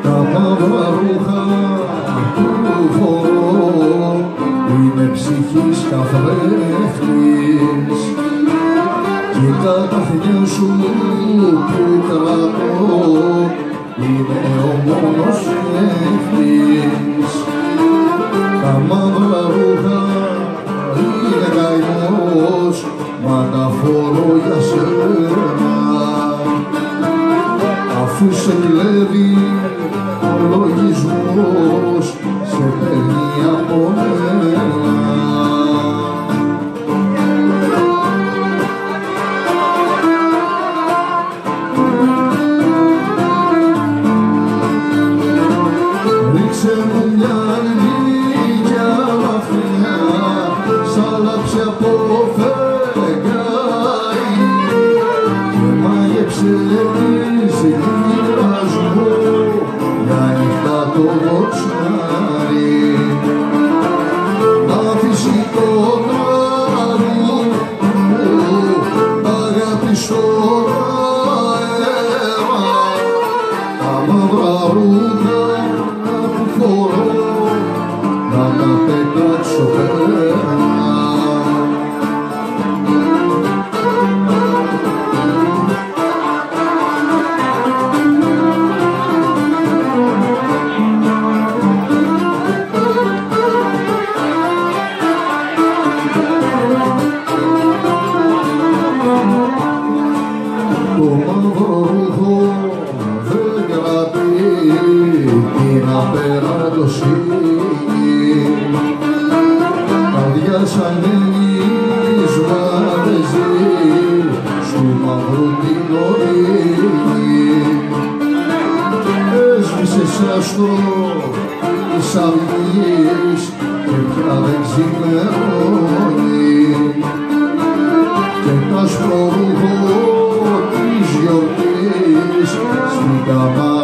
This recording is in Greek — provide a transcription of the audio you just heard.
Τα μαύρα ρούχα που φορώ είναι ψυχής καθρέφτης και τα ταχνιά σου που κρατώ είναι ο μόνος εχθής. Τα μαύρα ρούχα είναι καημός, μα τα φορώ για σένα, αφού σε κλέβει ο λογισμός, σε παίρνει από μένα. Ρίξε μου μια αλήθεια βαθιά, σαν λάψη από φεγγάρι και μάγεψε της γύρας μου για νύχτα το βοξάρι. Να φυσικό τράγου αγάπη στον αέρα, τα μαύρα ρούχα που φορώ να τα πετάξω πέρα. Το μαύρο ρούχο δεν κρατεί την απεράτωση, καρδιά σαν ένισμα δεν ζει στου μαύρου την ορεινή. Έσβησες άστρο της αυγής και πια δεν ξημερώνει και τ' άσπρο ρούχο της γιορτής στην καμπάνα